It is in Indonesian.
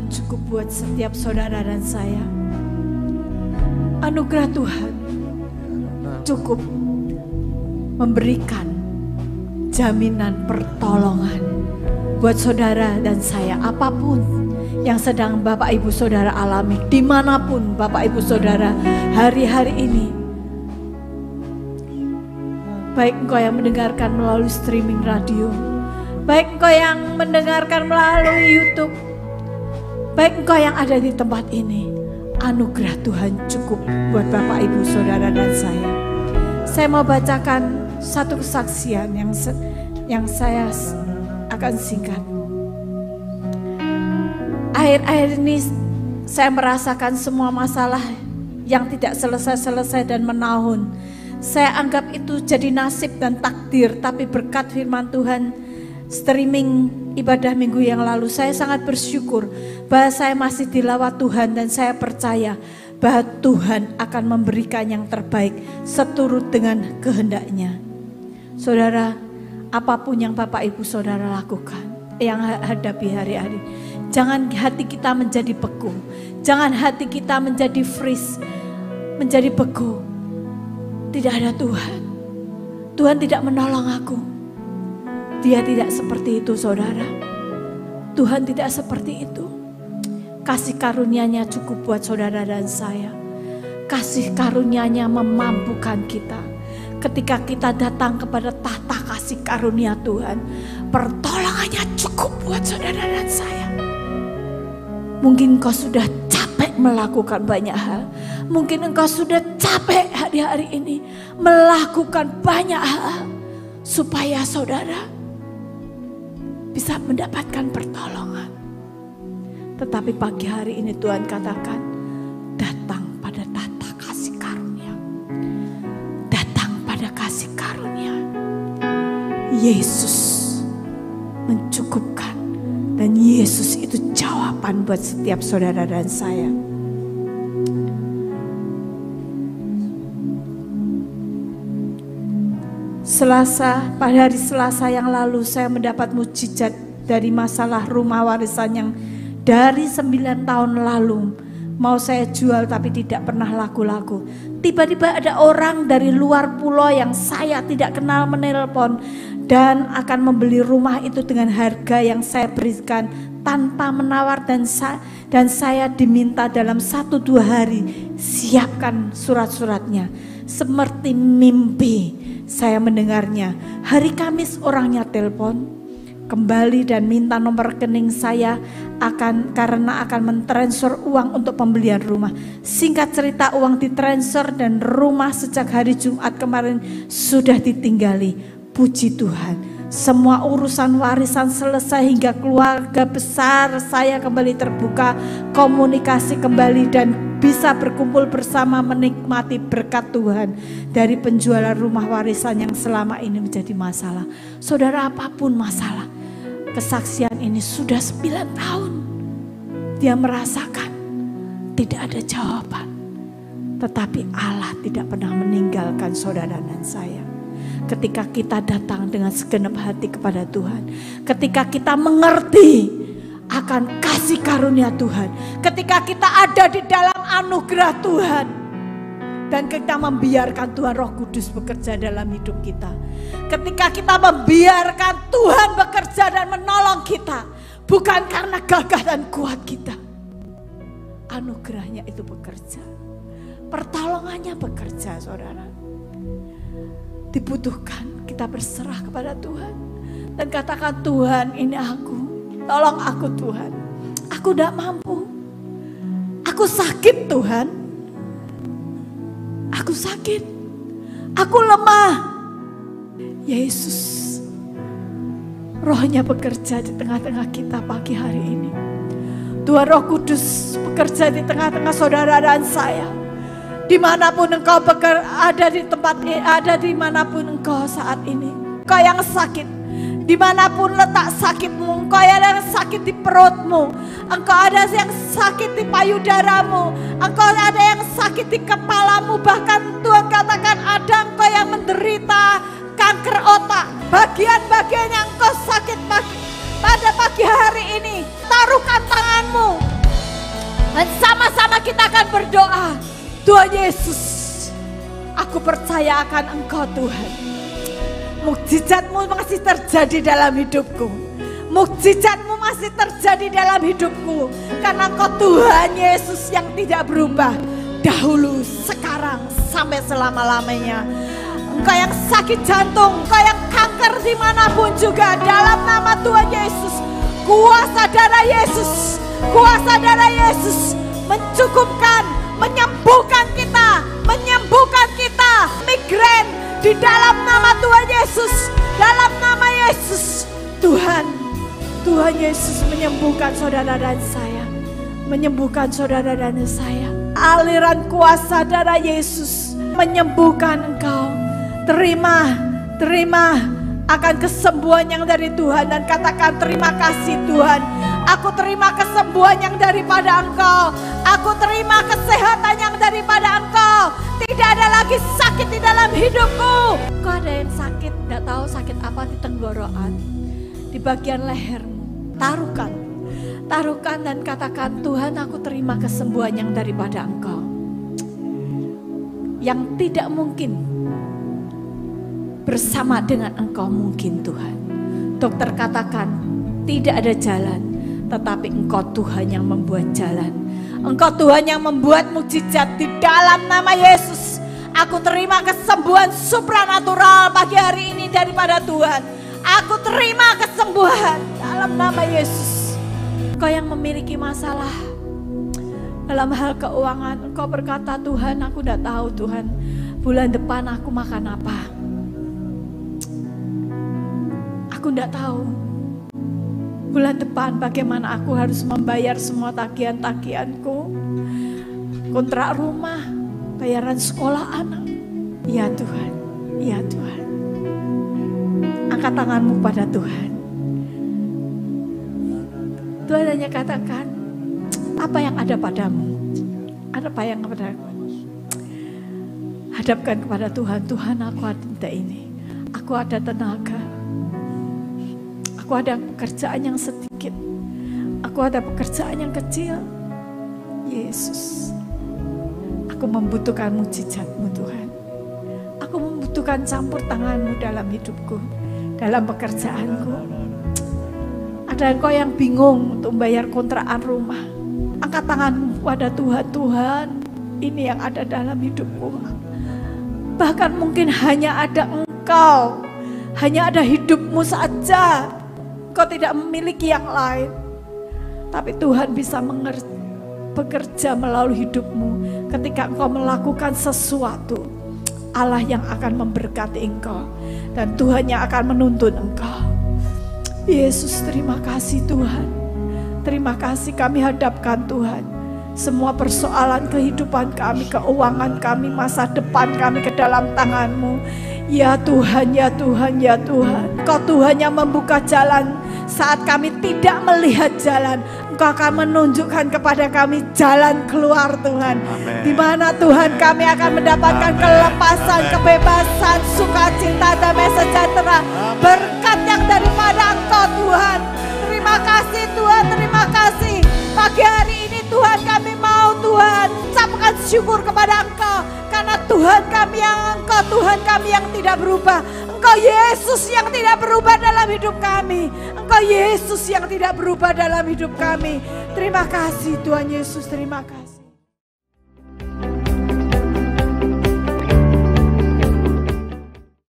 cukup buat setiap saudara dan saya. Anugerah Tuhan cukup memberikan jaminan pertolongan buat saudara dan saya. Apapun yang sedang Bapak Ibu Saudara alami, dimanapun Bapak Ibu Saudara hari-hari ini, baik engkau yang mendengarkan melalui streaming radio, baik engkau yang mendengarkan melalui YouTube, baik engkau yang ada di tempat ini, anugerah Tuhan cukup buat Bapak Ibu Saudara dan saya. Saya mau bacakan satu kesaksian yang saya akan singkat. Akhir-akhir ini saya merasakan semua masalah yang tidak selesai-selesai dan menahun. Saya anggap itu jadi nasib dan takdir, tapi berkat firman Tuhan streaming ibadah minggu yang lalu, saya sangat bersyukur bahwa saya masih dilawat Tuhan, dan saya percaya bahwa Tuhan akan memberikan yang terbaik seturut dengan kehendaknya. Saudara, apapun yang Bapak Ibu Saudara lakukan, yang hadapi hari-hari, jangan hati kita menjadi beku, jangan hati kita menjadi freeze, menjadi beku. Tidak ada Tuhan, Tuhan tidak menolong aku. Dia tidak seperti itu saudara. Tuhan tidak seperti itu. Kasih karunia-Nya cukup buat saudara dan saya. Kasih karunia-Nya memampukan kita. Ketika kita datang kepada tahta kasih karunia Tuhan, pertolongannya cukup buat saudara dan saya. Mungkin kau sudah capek melakukan banyak hal. Mungkin engkau sudah capek hari-hari ini melakukan banyak hal supaya saudara bisa mendapatkan pertolongan. Tetapi pagi hari ini Tuhan katakan, datang pada tahta kasih karunia. Datang pada kasih karunia. Yesus mencukupkan, dan Yesus itu jawaban buat setiap saudara dan saya. Pada hari Selasa yang lalu saya mendapat mukjizat dari masalah rumah warisan yang dari 9 tahun lalu mau saya jual tapi tidak pernah laku-laku. Tiba-tiba ada orang dari luar pulau yang saya tidak kenal menelpon dan akan membeli rumah itu dengan harga yang saya berikan tanpa menawar, dan saya diminta dalam 1-2 hari siapkan surat-suratnya. Seperti mimpi saya mendengarnya. Hari Kamis orangnya telepon kembali dan minta nomor rekening saya karena akan mentransfer uang untuk pembelian rumah. Singkat cerita, uang ditransfer dan rumah sejak hari Jumat kemarin sudah ditinggali. Puji Tuhan. Semua urusan warisan selesai hingga keluarga besar saya kembali terbuka, komunikasi kembali, dan bisa berkumpul bersama menikmati berkat Tuhan dari penjualan rumah warisan yang selama ini menjadi masalah. Saudara, apapun masalah, kesaksian ini sudah 9 tahun. Dia merasakan tidak ada jawaban. Tetapi Allah tidak pernah meninggalkan saudara dan saya. Ketika kita datang dengan segenap hati kepada Tuhan, ketika kita mengerti akan kasih karunia Tuhan, ketika kita ada di dalam anugerah Tuhan, dan kita membiarkan Tuhan Roh Kudus bekerja dalam hidup kita, ketika kita membiarkan Tuhan bekerja dan menolong kita, bukan karena gagah dan kuat kita, anugerahnya itu bekerja, pertolongannya bekerja. Saudara, dibutuhkan kita berserah kepada Tuhan dan katakan, Tuhan, ini aku, tolong aku Tuhan, aku tidak mampu, aku sakit Tuhan, aku sakit, aku lemah. Yesus, Rohnya bekerja di tengah-tengah kita pagi hari ini. Tuhan Roh Kudus bekerja di tengah-tengah saudara dan saya. Dimanapun engkau ada di tempat ini, ada dimanapun engkau saat ini, engkau yang sakit, dimanapun letak sakitmu, engkau yang sakit di perutmu, engkau ada yang sakit di payudaramu, engkau ada yang sakit di kepalamu, bahkan Tuhan katakan ada engkau yang menderita kanker otak, bagian-bagian yang engkau sakit pada pagi hari ini, taruhkan tanganmu, Dan sama-sama kita akan berdoa. Tuhan Yesus, aku percaya akan Engkau Tuhan. Mukjizat-Mu masih terjadi dalam hidupku. Mukjizat-Mu masih terjadi dalam hidupku. Karena Engkau Tuhan Yesus yang tidak berubah. Dahulu, sekarang, sampai selama-lamanya. Engkau yang sakit jantung, Engkau yang kanker dimanapun juga. Dalam nama Tuhan Yesus, kuasa darah Yesus, kuasa darah Yesus mencukupkan, menyembuhkan kita, migrain di dalam nama Tuhan Yesus, dalam nama Yesus. Tuhan Yesus menyembuhkan saudara dan saya, menyembuhkan saudara dan saya. Aliran kuasa darah Yesus menyembuhkan engkau. Terima akan kesembuhan yang dari Tuhan dan katakan terima kasih Tuhan. Aku terima kesembuhan yang daripada Engkau. Aku terima kesehatan yang daripada Engkau. Tidak ada lagi sakit di dalam hidupku. Kau ada yang sakit, tidak tahu sakit apa di tenggorokan, di bagian lehermu. Taruhkan dan katakan, Tuhan aku terima kesembuhan yang daripada Engkau. Yang tidak mungkin bersama dengan Engkau mungkin Tuhan. Dokter katakan tidak ada jalan, tetapi Engkau Tuhan yang membuat jalan. Engkau Tuhan yang membuat mukjizat di dalam nama Yesus. Aku terima kesembuhan supranatural pagi hari ini daripada Tuhan. Aku terima kesembuhan dalam nama Yesus. Engkau yang memiliki masalah dalam hal keuangan, Engkau berkata, Tuhan aku tidak tahu Tuhan bulan depan aku makan apa. Aku tidak tahu bulan depan bagaimana aku harus membayar semua tagihan-tagihanku, kontrak rumah, bayaran sekolah anak. Ya Tuhan, ya Tuhan. Angkat tanganmu pada Tuhan. Tuhan hanya katakan, apa yang ada padamu? Apa yang padamu? Hadapkan kepada Tuhan. Tuhan aku ada ini. Aku ada tenaga. Aku ada pekerjaan yang sedikit. Aku ada pekerjaan yang kecil. Yesus, aku membutuhkan mukjizat-Mu Tuhan. Aku membutuhkan campur tangan-Mu dalam hidupku, dalam pekerjaanku. Ada engkau yang bingung untuk membayar kontrakan rumah. Angkat tanganmu pada Tuhan. Tuhan, ini yang ada dalam hidupku. Bahkan mungkin hanya ada Engkau, hanya ada hidupmu saja. Kau tidak memiliki yang lain. Tapi Tuhan bisa bekerja melalui hidupmu ketika engkau melakukan sesuatu. Allah yang akan memberkati engkau dan Tuhan yang akan menuntun engkau. Yesus, terima kasih Tuhan. Terima kasih kami hadapkan Tuhan semua persoalan kehidupan kami, keuangan kami, masa depan kami ke dalam tangan-Mu. Ya Tuhan, ya Tuhan, ya Tuhan. Engkau Tuhan yang membuka jalan saat kami tidak melihat jalan. Engkau akan menunjukkan kepada kami jalan keluar Tuhan. Di mana Tuhan kami akan mendapatkan kelepasan, kebebasan, sukacita, damai sejahtera. Berkat yang daripada Engkau Tuhan. Terima kasih Tuhan, terima kasih. Pagi hari ini Tuhan kami mau Tuhan ucapkan syukur kepada Engkau. Karena Tuhan kami yang Engkau, Tuhan kami yang tidak berubah. Engkau Yesus yang tidak berubah dalam hidup kami. Engkau Yesus yang tidak berubah dalam hidup kami. Terima kasih Tuhan Yesus, terima kasih.